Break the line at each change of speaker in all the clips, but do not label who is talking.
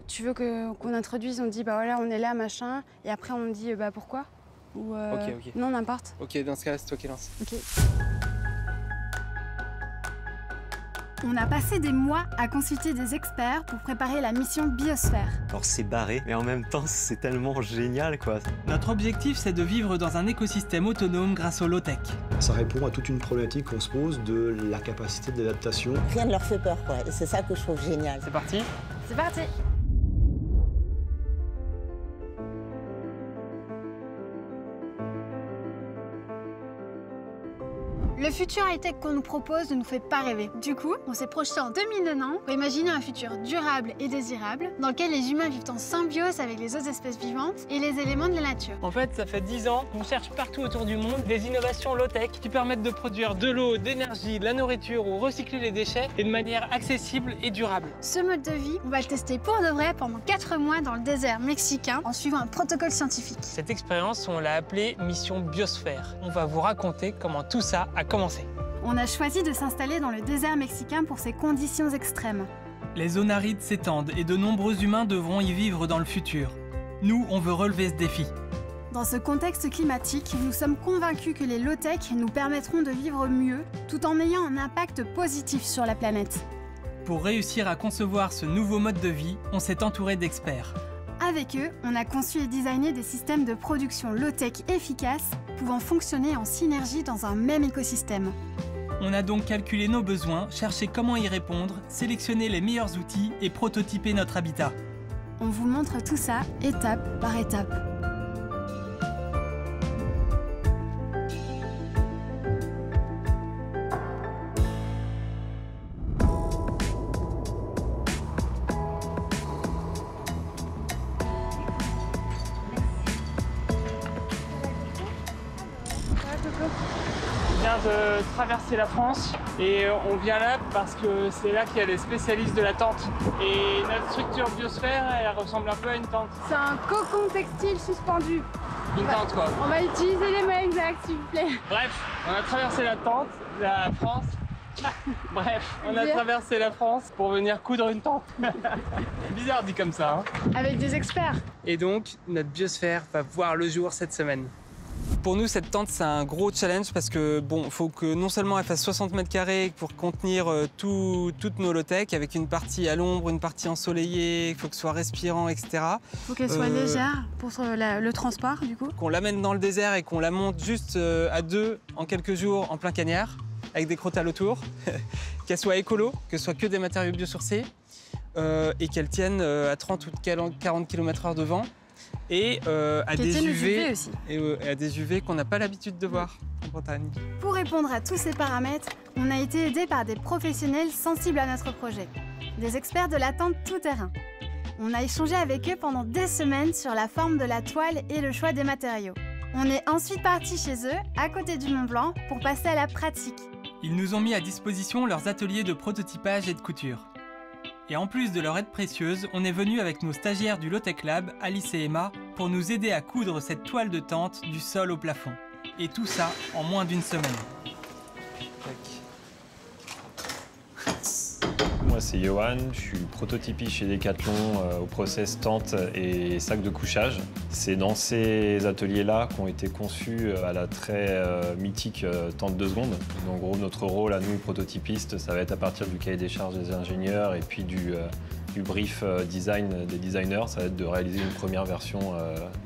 tu veux qu'on introduise, on dit bah voilà, on est là, machin, et après on dit bah pourquoi? Ou
Ok.
non, n'importe.
Ok, dans ce cas-là, c'est toi qui lance.
Ok.
On a passé des mois à consulter des experts pour préparer la mission Biosphère.
Alors c'est barré, mais en même temps c'est tellement génial quoi.
Notre objectif, c'est de vivre dans un écosystème autonome grâce au low-tech.
Ça répond à toute une problématique qu'on se pose de la capacité d'adaptation.
Rien ne leur fait peur, quoi. Et c'est ça que je trouve génial.
C'est parti?
C'est parti.
Le futur high-tech qu'on nous propose ne nous fait pas rêver. Du coup, on s'est projeté en 2009 pour imaginer un futur durable et désirable dans lequel les humains vivent en symbiose avec les autres espèces vivantes et les éléments de la nature.
En fait, ça fait 10 ans qu'on cherche partout autour du monde des innovations low-tech qui permettent de produire de l'eau, de l'énergie, de la nourriture ou recycler les déchets et de manière accessible et durable.
Ce mode de vie, on va le tester pour de vrai pendant 4 mois dans le désert mexicain en suivant un protocole scientifique.
Cette expérience, on l'a appelée Mission Biosphère. On va vous raconter comment tout ça a commencé.
On a choisi de s'installer dans le désert mexicain pour ces conditions extrêmes.
Les zones arides s'étendent et de nombreux humains devront y vivre dans le futur. Nous, on veut relever ce défi.
Dans ce contexte climatique, nous sommes convaincus que les low-tech nous permettront de vivre mieux tout en ayant un impact positif sur la planète.
Pour réussir à concevoir ce nouveau mode de vie, on s'est entouré d'experts.
Avec eux, on a conçu et designé des systèmes de production low-tech efficaces, pouvant fonctionner en synergie dans un même écosystème.
On a donc calculé nos besoins, cherché comment y répondre, sélectionné les meilleurs outils et prototypé notre habitat.
On vous montre tout ça étape par étape.
On vient de traverser la France et on vient là parce que c'est là qu'il y a les spécialistes de la tente. Et notre structure Biosphère, elle ressemble un peu à une tente.
C'est un cocon textile suspendu.
Une tente quoi.
On va utiliser les mots exacts, s'il vous plaît.
Bref, on a traversé la tente, la France. Bref, on a traversé la France pour venir coudre une tente. Bizarre dit comme ça. Hein.
Avec des experts.
Et donc, notre Biosphère va voir le jour cette semaine. Pour nous, cette tente, c'est un gros challenge parce que bon, faut que non seulement elle fasse 60 mètres carrés pour contenir toutes nos low-tech, avec une partie à l'ombre, une partie ensoleillée, il faut que ce soit respirant, etc.
Il faut qu'elle soit légère pour le transport, du coup.
Qu'on l'amène dans le désert et qu'on la monte juste à deux en quelques jours en plein cagnard, avec des crotales autour, qu'elle soit écolo, que ce soit que des matériaux biosourcés, et qu'elle tienne à 30 ou 40 km/h de vent. Et à des UV
aussi.
Et à des UV qu'on n'a pas l'habitude de voir en Bretagne.
Pour répondre à tous ces paramètres, on a été aidé par des professionnels sensibles à notre projet, des experts de la tente tout-terrain. On a échangé avec eux pendant des semaines sur la forme de la toile et le choix des matériaux. On est ensuite parti chez eux, à côté du Mont Blanc, pour passer à la pratique.
Ils nous ont mis à disposition leurs ateliers de prototypage et de couture. Et en plus de leur aide précieuse, on est venu avec nos stagiaires du Low-Tech Lab, Alice et Emma, pour nous aider à coudre cette toile de tente du sol au plafond. Et tout ça en moins d'une semaine.
Moi c'est Johan, je suis prototypiste chez Decathlon au process tente et sac de couchage. C'est dans ces ateliers-là qu'ont été conçus à la très mythique tente 2 secondes. En gros, notre rôle à nous, prototypistes, ça va être à partir du cahier des charges des ingénieurs et puis du brief design des designers, ça va être de réaliser une première version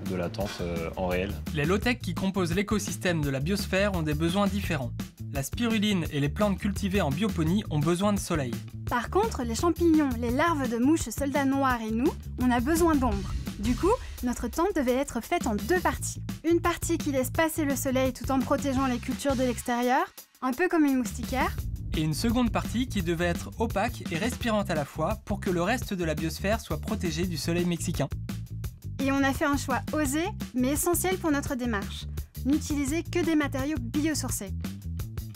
de la tente en réel.
Les low-tech qui composent l'écosystème de la biosphère ont des besoins différents. La spiruline et les plantes cultivées en bioponie ont besoin de soleil.
Par contre, les champignons, les larves de mouches soldats noirs et nous, on a besoin d'ombre. Du coup, notre tente devait être faite en 2 parties. Une partie qui laisse passer le soleil tout en protégeant les cultures de l'extérieur, un peu comme une moustiquaire.
Et une seconde partie qui devait être opaque et respirante à la fois pour que le reste de la biosphère soit protégé du soleil mexicain.
Et on a fait un choix osé, mais essentiel pour notre démarche. N'utiliser que des matériaux biosourcés.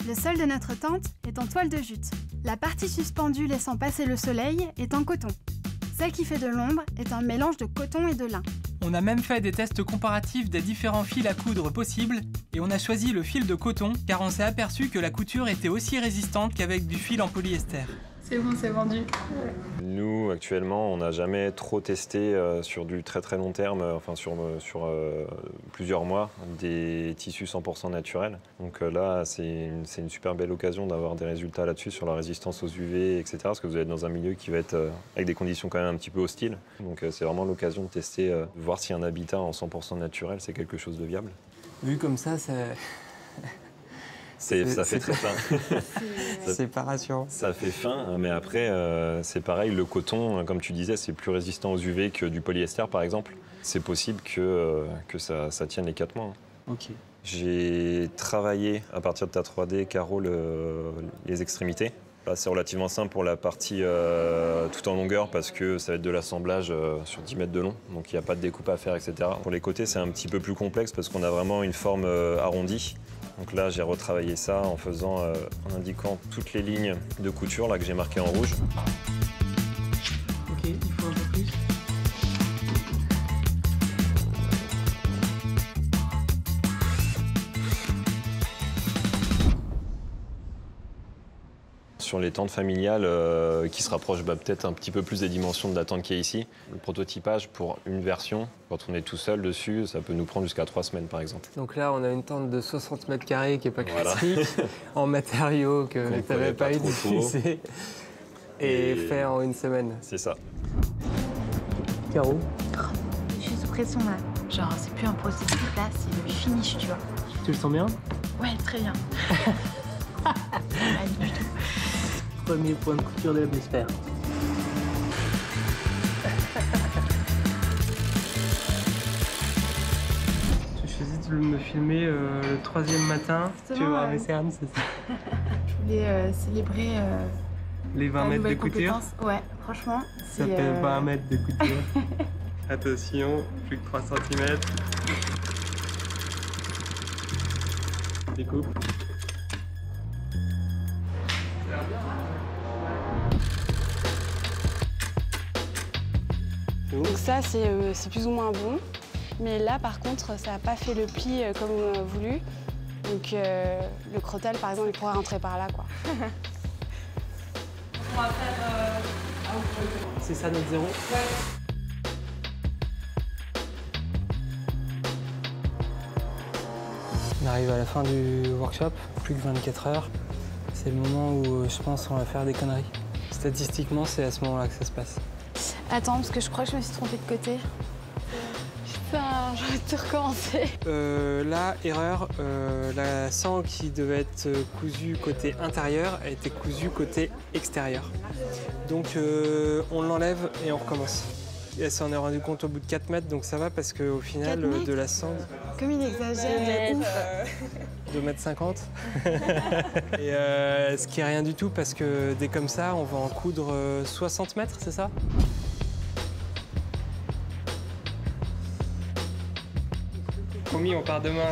Le sol de notre tente est en toile de jute. La partie suspendue laissant passer le soleil est en coton. Celle qui fait de l'ombre est un mélange de coton et de lin.
On a même fait des tests comparatifs des différents fils à coudre possibles et on a choisi le fil de coton car on s'est aperçu que la couture était aussi résistante qu'avec du fil en polyester.
C'est bon, c'est vendu.
Nous, actuellement, on n'a jamais trop testé sur du très très long terme, enfin sur plusieurs mois, des tissus 100% naturels. Donc là, c'est une super belle occasion d'avoir des résultats là-dessus sur la résistance aux UV, etc. Parce que vous êtes dans un milieu qui va être avec des conditions quand même un petit peu hostiles. Donc c'est vraiment l'occasion de tester, de voir si un habitat en 100% naturel, c'est quelque chose de viable.
Vu comme ça
Ça fait très faim.
c'est pas rassurant.
Ça fait faim, mais après, c'est pareil, le coton, comme tu disais, c'est plus résistant aux UV que du polyester, par exemple. C'est possible que ça tienne les 4 mois.
Ok.
J'ai travaillé, à partir de ta 3D, Caro, les extrémités. Là, c'est relativement simple pour la partie tout en longueur, parce que ça va être de l'assemblage sur 10 mètres de long, donc il n'y a pas de découpe à faire, etc. Pour les côtés, c'est un petit peu plus complexe, parce qu'on a vraiment une forme arrondie. Donc là, j'ai retravaillé ça en en indiquant toutes les lignes de couture là, que j'ai marquées en rouge.
Ok, il faut un peu plus.
Sur les tentes familiales qui se rapprochent peut-être un petit peu plus des dimensions de la tente qui est ici. Le prototypage pour une version, quand on est tout seul dessus, ça peut nous prendre jusqu'à 3 semaines par exemple.
Donc là, on a une tente de 60 mètres carrés qui n'est pas
Voilà.
critique, en matériaux que tu n'avais pas utilisés, et fait en 1 semaine.
C'est ça.
Caro,
Je suis sous pression là. Genre, c'est plus un processus là, c'est le finish, tu vois.
tu le sens bien?
Ouais, très bien. Pas du tout.
Premier point de couture de l'hémisphère. Tu choisis de me filmer le 3e matin.
Justement,
Tu veux voir
ouais.
mes cernes, c'est ça?
Je voulais célébrer
Les 20
ta
mètres de
nouvelle
couture.
compétence. Ouais, franchement.
Ça fait 20 mètres de couture. Attention, plus que 3 cm. Découpe.
Donc ça, c'est plus ou moins bon. Mais là, par contre, ça n'a pas fait le pli comme on a voulu. Donc le crottal, par exemple, il pourrait rentrer par là, quoi.
C'est ça notre 0? On arrive à la fin du workshop, plus que 24 heures. C'est le moment où je pense qu'on va faire des conneries. Statistiquement, c'est à ce moment-là que ça se passe.
Attends, parce que je crois que je me suis trompée de côté. Putain, j'ai envie de tout recommencer.
Là, erreur, la sangle qui devait être cousue côté intérieur a été cousue côté extérieur. Donc on l'enlève et on recommence. Et elle s'en est rendue compte au bout de 4 mètres, donc ça va parce qu'au final,
4 mètres
de la sangle,
Comme il exagère, de ouf.
2,50 m. Et ce qui est rien du tout parce que dès comme ça, on va en coudre 60 mètres, c'est ça? Promis, on part demain.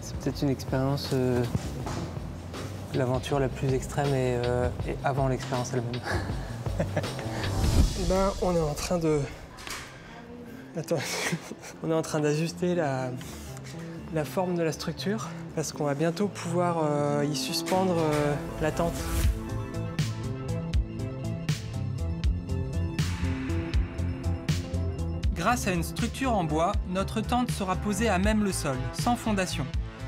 C'est peut-être une expérience, l'aventure la plus extrême et avant l'expérience elle-même. Ben, on est en train de... Attends. On est en train d'ajuster la forme de la structure parce qu'on va bientôt pouvoir y suspendre la tente.
Grâce à une structure en bois, notre tente sera posée à même le sol, sans fondation,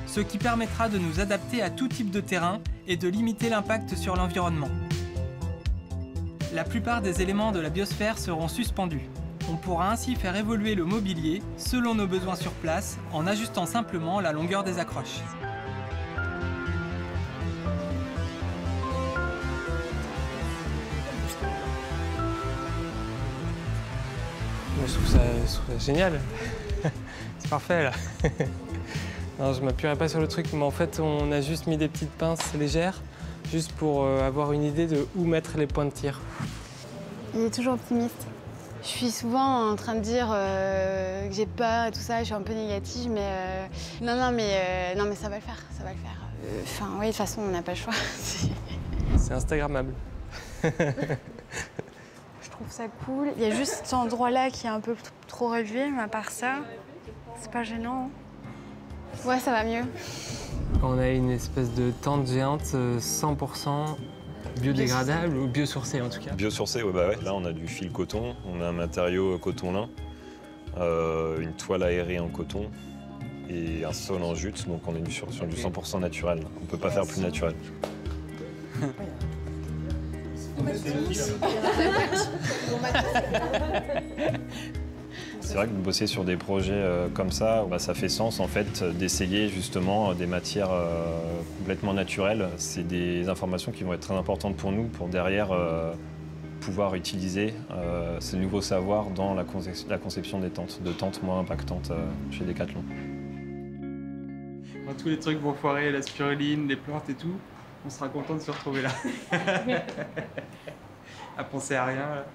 ce qui permettra de nous adapter à tout type de terrain et de limiter l'impact sur l'environnement. La plupart des éléments de la biosphère seront suspendus. On pourra ainsi faire évoluer le mobilier selon nos besoins sur place en ajustant simplement la longueur des accroches.
Je trouve ça génial. C'est parfait là. Non, je m'appuierai pas sur le truc, mais en fait on a juste mis des petites pinces légères juste pour avoir une idée de où mettre les points de tir.
Il est toujours optimiste. Je suis souvent en train de dire que j'ai peur et tout ça, je suis un peu négative, mais non, mais ça va le faire, ça va le faire. Enfin, oui, de toute façon, on n'a pas le choix.
C'est instagrammable.
Je trouve ça cool. Il y a juste cet endroit-là qui est un peu trop relevé, mais à part ça, c'est pas gênant. Ouais, ça va mieux.
On a une espèce de tente géante 100% biodégradable ou biosourcée en tout cas.
Biosourcée, ouais, bah ouais. Là, on a du fil coton, on a un matériau coton-lin, une toile aérée en coton et un sol en jute, donc on est sur du 100% naturel. On ne peut pas faire plus naturel. C'est vrai que de bosser sur des projets comme ça, bah, ça fait sens en fait d'essayer justement des matières complètement naturelles. C'est des informations qui vont être très importantes pour nous, pour derrière pouvoir utiliser ce nouveau savoir dans la conception des tentes, de tentes moins impactantes chez Decathlon.
Quand tous les trucs vont foirer, la spiruline, les plantes et tout, on sera content de se retrouver là. À penser à rien. Là.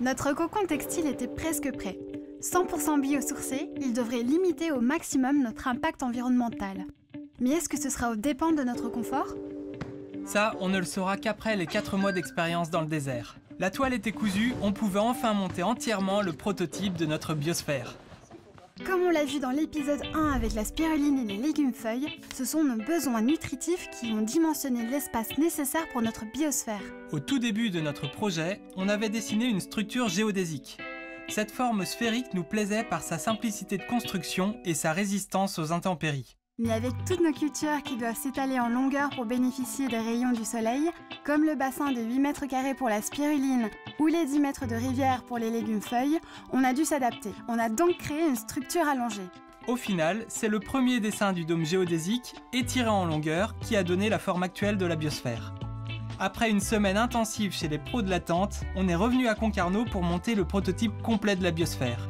Notre cocon textile était presque prêt. 100% biosourcé, il devrait limiter au maximum notre impact environnemental. Mais est-ce que ce sera aux dépens de notre confort?
Ça, on ne le saura qu'après les 4 mois d'expérience dans le désert. La toile était cousue, on pouvait enfin monter entièrement le prototype de notre biosphère.
Comme on l'a vu dans l'épisode 1 avec la spiruline et les légumes-feuilles, ce sont nos besoins nutritifs qui ont dimensionné l'espace nécessaire pour notre biosphère.
Au tout début de notre projet, on avait dessiné une structure géodésique. Cette forme sphérique nous plaisait par sa simplicité de construction et sa résistance aux intempéries.
Mais avec toutes nos cultures qui doivent s'étaler en longueur pour bénéficier des rayons du soleil, comme le bassin de 8 mètres carrés pour la spiruline ou les 10 mètres de rivière pour les légumes-feuilles, on a dû s'adapter. On a donc créé une structure allongée.
Au final, c'est le premier dessin du dôme géodésique, étiré en longueur, qui a donné la forme actuelle de la biosphère. Après une semaine intensive chez les pros de la tente, on est revenu à Concarneau pour monter le prototype complet de la biosphère.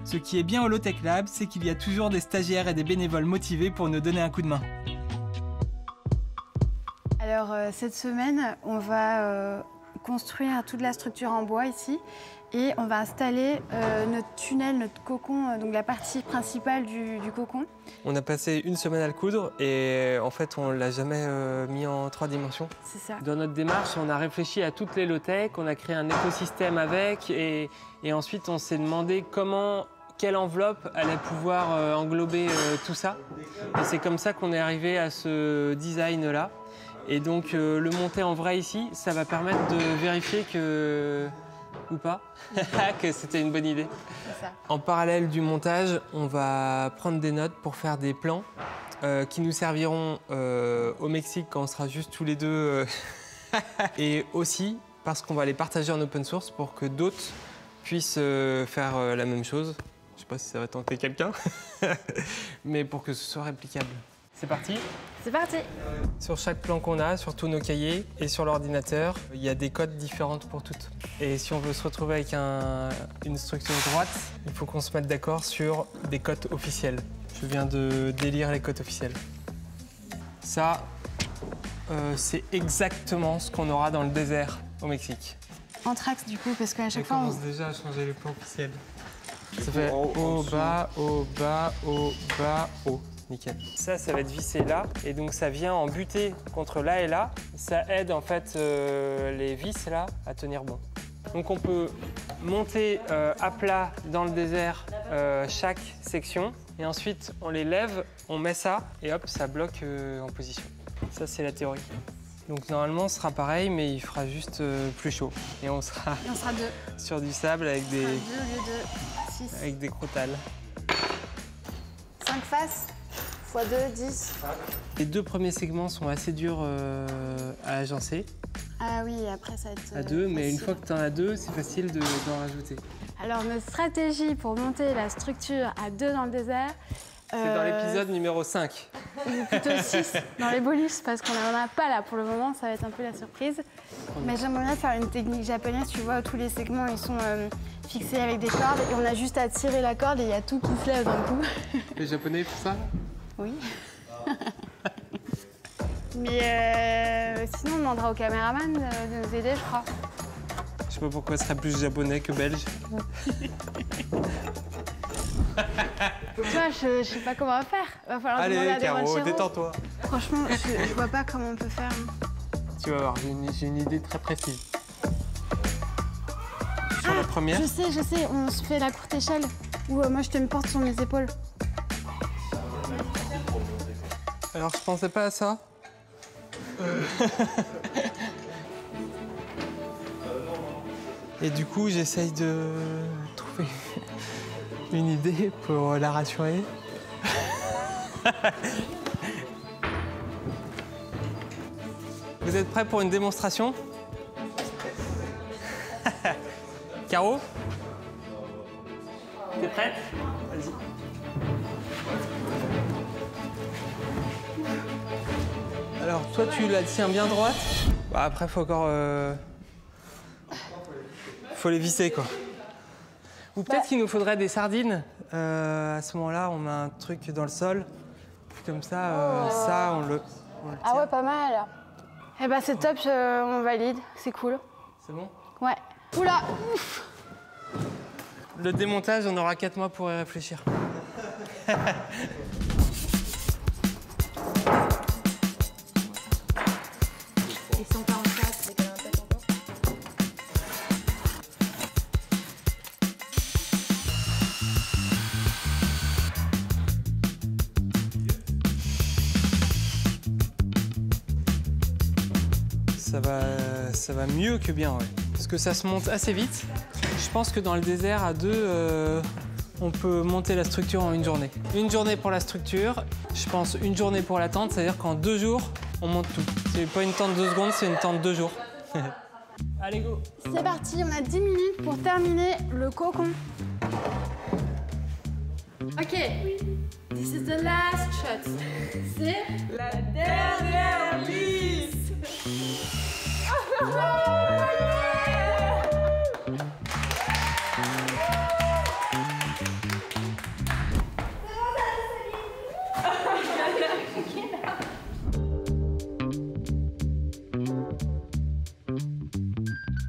Ce qui est bien au Low-Tech Lab, c'est qu'il y a toujours des stagiaires et des bénévoles motivés pour nous donner un coup de main.
Alors cette semaine, on va construire toute la structure en bois ici et on va installer notre tunnel, notre cocon, donc la partie principale du cocon.
On a passé une semaine à le coudre et en fait on l'a jamais mis en 3 dimensions.
C'est ça.
Dans notre démarche, on a réfléchi à toutes les low-tech, on a créé un écosystème avec et ensuite on s'est demandé quelle enveloppe allait pouvoir englober tout ça. Et c'est comme ça qu'on est arrivé à ce design-là. Et donc le monter en vrai ici, ça va permettre de vérifier ou pas, que c'était une bonne idée.
C'est ça.
En parallèle du montage, on va prendre des notes pour faire des plans qui nous serviront au Mexique quand on sera juste tous les deux. Et aussi parce qu'on va les partager en open source pour que d'autres puissent faire la même chose. Je sais pas si ça va tenter quelqu'un, mais pour que ce soit réplicable. C'est parti?
C'est parti.
Sur chaque plan qu'on a, sur tous nos cahiers et sur l'ordinateur, il y a des codes différentes pour toutes. Et si on veut se retrouver avec une structure droite, il faut qu'on se mette d'accord sur des codes officiels. Je viens de délire les codes officiels. Ça, c'est exactement ce qu'on aura dans le désert au Mexique.
Anthrax du coup, parce qu'à chaque fois...
On commence déjà à changer les plans officiels. Ça fait haut, bas, haut, bas, haut, bas, haut. Nickel. Ça va être vissé là, et donc ça vient en butée contre là et là. Ça aide en fait les vis là à tenir bon. Donc on peut monter à plat dans le désert chaque section, et ensuite on les lève, on met ça, et hop, ça bloque en position. Ça c'est la théorie. Donc normalement ce sera pareil, mais il fera juste plus chaud. Et on sera
deux.
Sur du sable avec des,
Deux au lieu de 6.
avec des crotales.
5 faces. x2, 10.
Les 2 premiers segments sont assez durs à agencer.
Ah oui, après ça va être
à 2, mais
facile.
une fois que tu en as 2, c'est facile d'en rajouter.
Alors notre stratégie pour monter la structure à 2 dans le désert...
C'est dans l'épisode numéro 5.
Ou plutôt 6 dans les bonus, parce qu'on n'en a pas là pour le moment, ça va être un peu la surprise. Mais j'aimerais bien faire une technique japonaise, tu vois, où tous les segments ils sont fixés avec des cordes et on a juste à tirer la corde et il y a tout qui se lève d'un coup.
Les Japonais font ça?
Oui. Mais sinon, on demandera au caméraman de nous aider, je crois.
Je sais pas pourquoi ce serait plus japonais que belge.
Tu vois, je sais pas comment on va faire. Va falloir demander
Allez,
à des
Caro,
rancheros.
détends-toi.
Franchement, je vois pas comment on peut faire.
Tu vas voir, j'ai une idée très précise. Sur la première.
Je sais, on se fait la courte échelle. Ou moi, je te me porte sur mes épaules.
Alors, je pensais pas à ça. Et du coup, j'essaye de trouver une idée pour la rassurer. Vous êtes prêts pour une démonstration? Caro? T'es prête? Vas-y. Alors, toi, tu la tiens bien droite. Bah, après, faut encore... Faut les visser, quoi. Ou peut-être qu'il nous faudrait des sardines. À ce moment-là, on met un truc dans le sol. Comme ça, ça, on le tient.
Ah ouais, pas mal. Eh ben c'est top, on valide, c'est cool.
C'est bon?
Ouais. Oula, ouf.
Le démontage, on aura 4 mois pour y réfléchir.
Ils sont pas en face, c'est quand même un peu content.
Ça va mieux que bien, ouais. Parce que ça se monte assez vite. Je pense que dans le désert, à 2, on peut monter la structure en une journée. Une journée pour la structure, je pense une journée pour la tente, c'est-à-dire qu'en 2 jours, on monte tout. C'est pas une tente 2 secondes, c'est une tente 2 jours. Allez, go!
C'est parti, on a 10 minutes pour terminer le cocon. Ok. This is the last shot. C'est la dernière mise.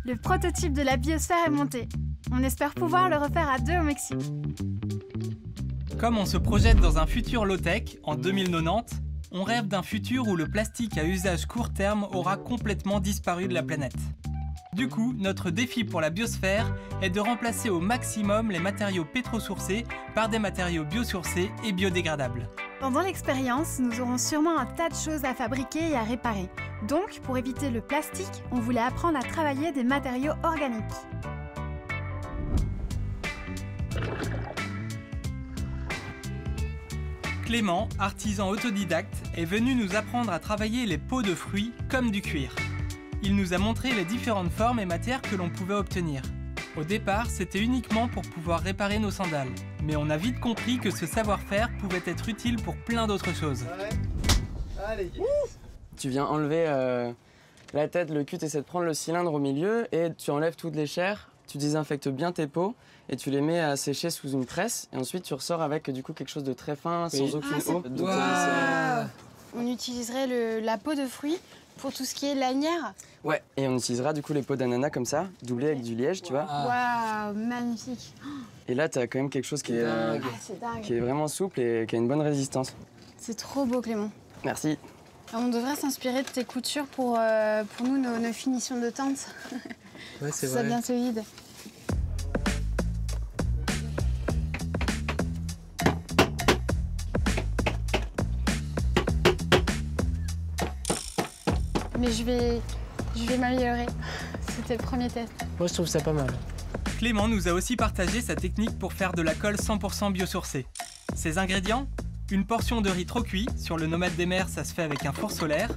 Le prototype de la biosphère est monté. On espère pouvoir le refaire à 2 au Mexique.
Comme on se projette dans un futur low-tech, en 2090, on rêve d'un futur où le plastique à usage court terme aura complètement disparu de la planète. Du coup, notre défi pour la biosphère est de remplacer au maximum les matériaux pétrosourcés par des matériaux biosourcés et biodégradables.
Pendant l'expérience, nous aurons sûrement un tas de choses à fabriquer et à réparer. Donc, pour éviter le plastique, on voulait apprendre à travailler des matériaux organiques.
Clément, artisan autodidacte, est venu nous apprendre à travailler les peaux de fruits comme du cuir. Il nous a montré les différentes formes et matières que l'on pouvait obtenir. Au départ, c'était uniquement pour pouvoir réparer nos sandales. Mais on a vite compris que ce savoir-faire pouvait être utile pour plein d'autres choses.
Allez. Tu viens enlever la tête, le cul, tu essaies de prendre le cylindre au milieu et tu enlèves toutes les chairs, tu désinfectes bien tes peaux et tu les mets à sécher sous une presse et ensuite tu ressors avec du coup quelque chose de très fin, sans aucune eau. Donc,
On utiliserait la peau de fruits pour tout ce qui est lanière.
Ouais, et on utilisera du coup les peaux d'ananas comme ça, doublées avec du liège, tu vois.
Waouh, magnifique.
Et là, tu as quand même quelque chose qui est vraiment souple et qui a une bonne résistance.
C'est trop beau, Clément.
Merci.
On devrait s'inspirer de tes coutures pour nous, nos finitions de tente.
Ouais, c'est
vrai. Ça bien solide. Mais je vais m'améliorer. C'était le premier test.
Moi, je trouve ça pas mal.
Clément nous a aussi partagé sa technique pour faire de la colle 100% biosourcée. Ses ingrédients ? Une portion de riz trop cuit, sur le nomade des mers ça se fait avec un four solaire,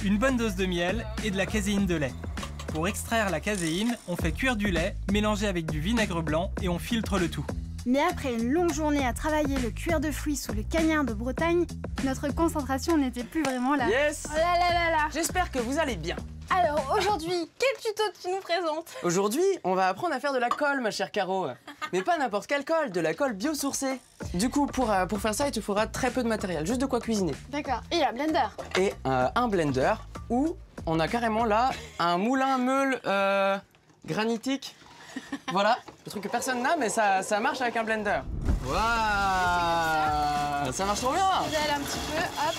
une bonne dose de miel et de la caséine de lait. Pour extraire la caséine, on fait cuire du lait, mélangé avec du vinaigre blanc et on filtre le tout.
Mais après une longue journée à travailler le cuir de fruits sous le cagnard de Bretagne, notre concentration n'était plus vraiment là.
Yes!
Oh là là là là!
J'espère que vous allez bien.
Alors aujourd'hui, quel tuto tu nous présentes?
Aujourd'hui, on va apprendre à faire de la colle, ma chère Caro. Mais pas n'importe quelle colle, de la colle biosourcée. Du coup, pour faire ça, il te faudra très peu de matériel, juste de quoi cuisiner.
D'accord. Et un blender.
Et un blender où on a carrément là un moulin-meule granitique. Voilà, le truc que personne n'a, mais ça marche avec un blender. Waouh! Ça marche trop bien!
J'aille un petit peu, hop.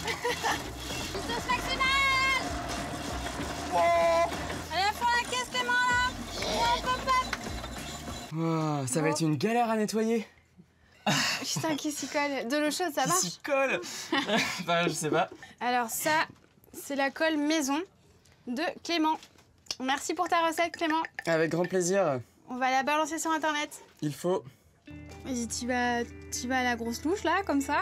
Vitesse maximale! Allez, à fond la caisse, Clément, là! Hop, hop, hop.
Wow, ça va être une galère à nettoyer.
Je putain, qui s'y colle? De l'eau chaude, ça marche?
Qui s'y colle? Bah, je sais pas.
Alors ça, c'est la colle maison de Clément. Merci pour ta recette, Clément.
Avec grand plaisir.
On va la balancer sur Internet.
Il faut.
Vas-y, tu vas à la grosse louche, là, comme ça.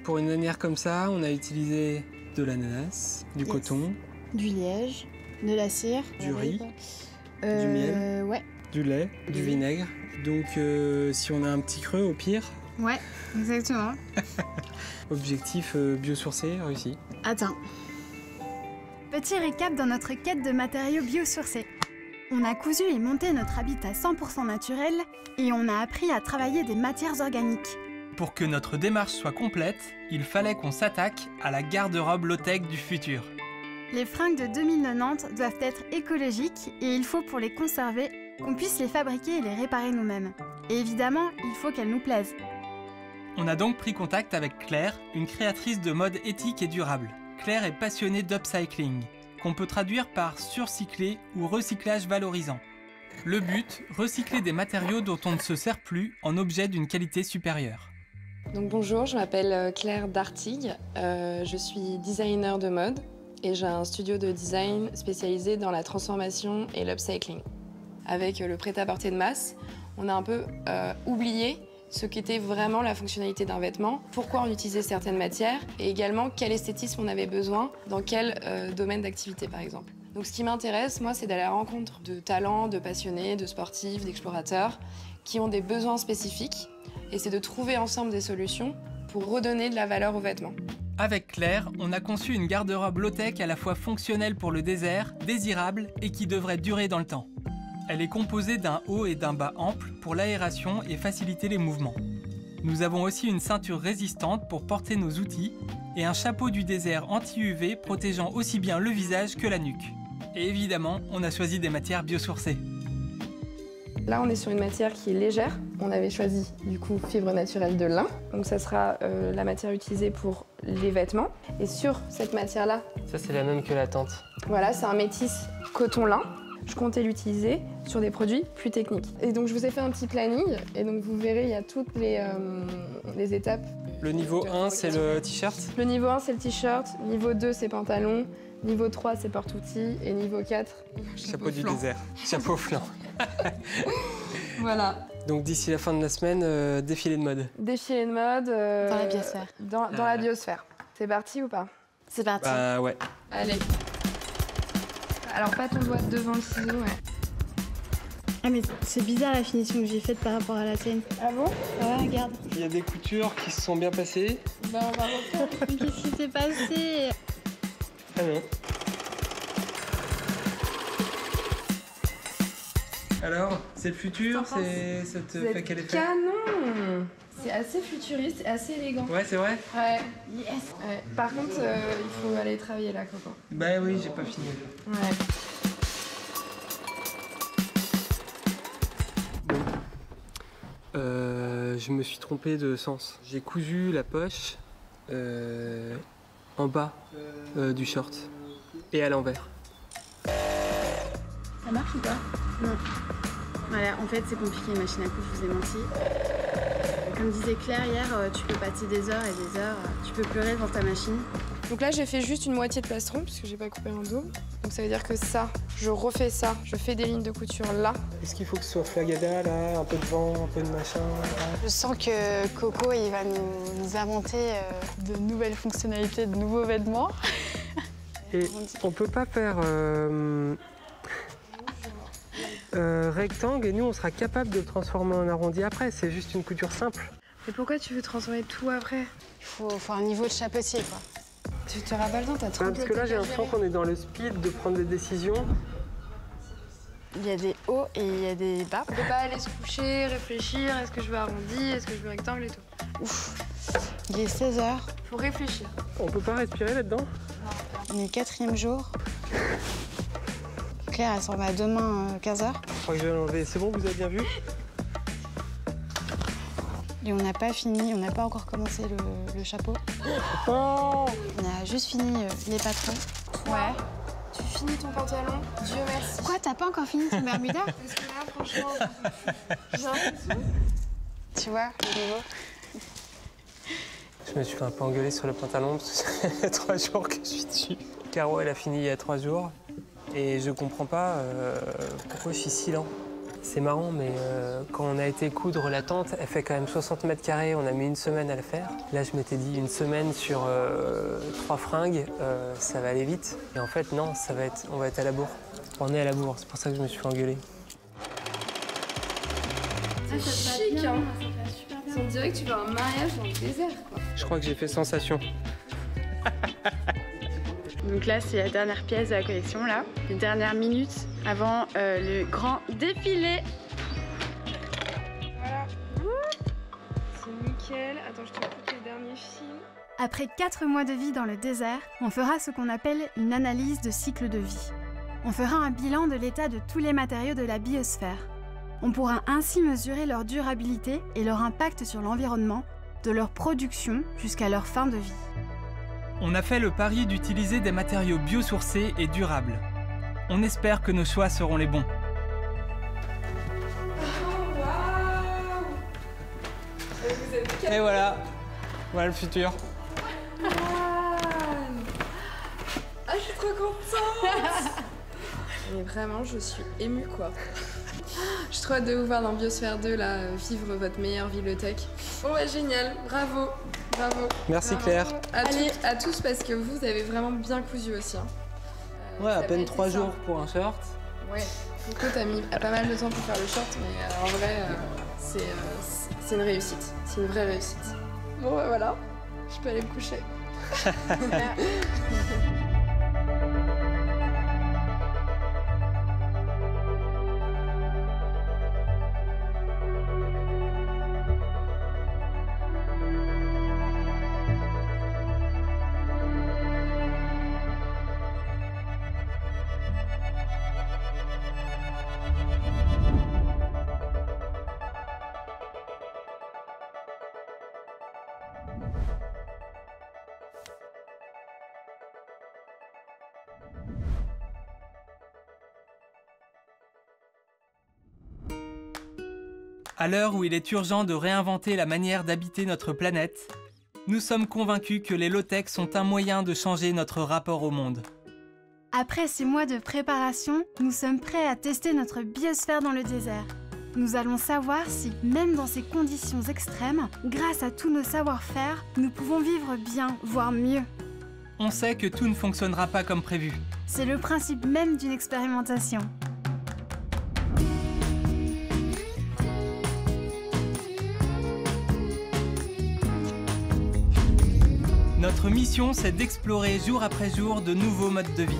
Pour une lanière comme ça, on a utilisé de l'ananas, du coton,
du liège, de la cire,
du riz, du miel,
ouais.
du lait, du vinaigre. Donc si on a un petit creux, au pire.
Ouais, exactement.
Objectif biosourcé réussi.
Attends.
Petit récap dans notre quête de matériaux biosourcés. On a cousu et monté notre habitat 100% naturel et on a appris à travailler des matières organiques.
Pour que notre démarche soit complète, il fallait qu'on s'attaque à la garde-robe low-tech du futur.
Les fringues de 2090 doivent être écologiques et il faut pour les conserver qu'on puisse les fabriquer et les réparer nous-mêmes. Et évidemment, il faut qu'elles nous plaisent.
On a donc pris contact avec Claire, une créatrice de mode éthique et durable. Claire est passionnée d'upcycling, qu'on peut traduire par surcycler ou recyclage valorisant. Le but, recycler des matériaux dont on ne se sert plus en objets d'une qualité supérieure.
Donc bonjour, je m'appelle Claire Dartigue, je suis designer de mode et j'ai un studio de design spécialisé dans la transformation et l'upcycling. Avec le prêt-à-porter de masse, on a un peu oublié ce qu'était vraiment la fonctionnalité d'un vêtement, pourquoi on utilisait certaines matières et également quel esthétisme on avait besoin dans quel domaine d'activité par exemple. Donc ce qui m'intéresse, moi, c'est d'aller à la rencontre de talents, de passionnés, de sportifs, d'explorateurs qui ont des besoins spécifiques et c'est de trouver ensemble des solutions pour redonner de la valeur aux vêtements.
Avec Claire, on a conçu une garde-robe low-tech à la fois fonctionnelle pour le désert, désirable et qui devrait durer dans le temps. Elle est composée d'un haut et d'un bas ample pour l'aération et faciliter les mouvements. Nous avons aussi une ceinture résistante pour porter nos outils et un chapeau du désert anti-UV protégeant aussi bien le visage que la nuque. Et évidemment, on a choisi des matières biosourcées.
Là, on est sur une matière qui est légère. On avait choisi du coup fibre naturelle de lin. Donc ça sera la matière utilisée pour les vêtements. Et sur cette matière-là...
Ça, c'est la même que la tente.
Voilà, c'est un métis coton-lin. Je comptais l'utiliser sur des produits plus techniques. Et donc je vous ai fait un petit planning. Et donc vous verrez, il y a toutes les étapes.
Le niveau 1, c'est le t-shirt.
Le niveau 1, c'est le t-shirt. Niveau 2, c'est pantalon. Niveau 3, c'est porte-outils. Et niveau 4,
chapeau du désert. Chapeau flanc.
Voilà.
Donc d'ici la fin de la semaine, défilé de mode.
Défilé de mode.
Dans la biosphère.
Dans la biosphère. C'est parti ou pas?
C'est parti.
Bah ouais.
Allez. Alors pas ton doigt devant le ciseau, ouais.
Ah mais c'est bizarre la finition que j'ai faite par rapport à la tienne.
Ah bon?
Ouais, regarde.
Il y a des coutures qui se sont bien passées.
Bah on va refaire.
Mais qu'est-ce qui s'est passé?
Ah non. Alors, c'est le futur, ça te fait quel effet?
Canon! C'est assez futuriste et assez élégant.
Ouais, c'est vrai?
Ouais. Yes! Ouais. Par contre, il faut aller travailler là, Coco.
Bah oui, j'ai pas fini.
Ouais.
Je me suis trompé de sens. J'ai cousu la poche en bas du short et à l'envers.
Ça marche ou pas? Non. Voilà, en fait, c'est compliqué, une machine à coudre, je vous ai menti. Comme disait Claire hier, tu peux pâtir des heures et des heures, tu peux pleurer devant ta machine.
Donc là, j'ai fait juste une moitié de plastron, puisque j'ai pas coupé en double. Donc ça veut dire que ça, je refais ça, je fais des lignes de couture là.
Est-ce qu'il faut que ce soit flagada, là, un peu de vent, un peu de machin là.
Je sens que Coco, il va nous inventer de nouvelles fonctionnalités, de nouveaux vêtements.
Et on peut pas faire rectangle et nous, on sera capable de le transformer en arrondi après. C'est juste une couture simple.
Mais pourquoi tu veux transformer tout après?
Il faut un niveau de chapeautier, quoi.
Tu te rappelles pas le temps, t'as trop de
Parce que là, j'ai l'impression qu'on est dans le speed de prendre des décisions.
Il y a des hauts et il y a des bas.
On peut pas aller se coucher, réfléchir, est-ce que je veux arrondi, est-ce que je veux rectangle et tout.
Ouf. Il est 16h.
Faut réfléchir.
On peut pas respirer là-dedans?
On est le 4e jour. Claire, elle s'en va demain 15h.
Je crois que je vais l'enlever. C'est bon, vous avez bien vu?
Et on n'a pas fini, on n'a pas encore commencé le chapeau.
Oh,
on a juste fini les patrons.
Ouais. Tu finis ton pantalon, Dieu merci.
Quoi, t'as pas encore fini ton Bermuda?
Parce que là, franchement, j'ai l'impression
Tu vois, le niveau.
Je me suis fait un peu engueuler sur le pantalon parce que ça fait 3 jours que je suis dessus. Caro, elle a fini il y a 3 jours et je comprends pas pourquoi je suis si lent. C'est marrant, mais quand on a été coudre la tente, elle fait quand même 60 mètres carrés, on a mis 1 semaine à le faire. Là, je m'étais dit 1 semaine sur 3 fringues, ça va aller vite. Et en fait, non, on va être à la bourre. On est à la bourre, c'est pour ça que je me suis fait engueuler.
C'est chic, hein. On dirait que tu vas à un mariage dans le désert, quoi.
Je crois que j'ai fait sensation.
Donc là, c'est la dernière pièce de la collection, là. Les dernières minutes avant le grand défilé.
Voilà. C'est nickel. Attends, je te coupe les derniers fils.
Après 4 mois de vie dans le désert, on fera ce qu'on appelle une analyse de cycle de vie. On fera un bilan de l'état de tous les matériaux de la biosphère. On pourra ainsi mesurer leur durabilité et leur impact sur l'environnement, de leur production jusqu'à leur fin de vie.
On a fait le pari d'utiliser des matériaux biosourcés et durables. On espère que nos choix seront les bons.
Oh, waouh!
Et voilà, voilà le futur.
Ah, je suis trop contente! Mais vraiment, je suis émue, quoi. Je suis trop hâte de vous voir dans Biosphère 2, là, vivre votre meilleure vie low-tech. Bon, bah, génial, bravo, bravo.
Merci
vraiment.
Claire.
À tous, parce que vous avez vraiment bien cousu aussi. Hein.
Ouais, à
ça
peine
m'a
3
été
jours
simple.
pour un short.
Ouais, Coco, t'as mis pas mal de temps pour faire le short, mais en vrai, c'est une réussite. C'est une vraie réussite. Bon, bah voilà, je peux aller me coucher.
À l'heure où il est urgent de réinventer la manière d'habiter notre planète, nous sommes convaincus que les low-tech sont un moyen de changer notre rapport au monde.
Après 6 mois de préparation, nous sommes prêts à tester notre biosphère dans le désert. Nous allons savoir si, même dans ces conditions extrêmes, grâce à tous nos savoir-faire, nous pouvons vivre bien, voire mieux.
On sait que tout ne fonctionnera pas comme prévu.
C'est le principe même d'une expérimentation.
Notre mission, c'est d'explorer jour après jour de nouveaux modes de vie.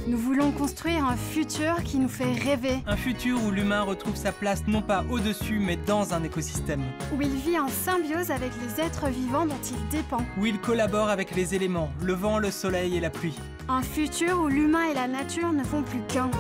Nous voulons construire un futur qui nous fait rêver.
Un futur où l'humain retrouve sa place non pas au-dessus, mais dans un écosystème.
Où il vit en symbiose avec les êtres vivants dont il dépend.
Où il collabore avec les éléments, le vent, le soleil et la pluie.
Un futur où l'humain et la nature ne font plus qu'un.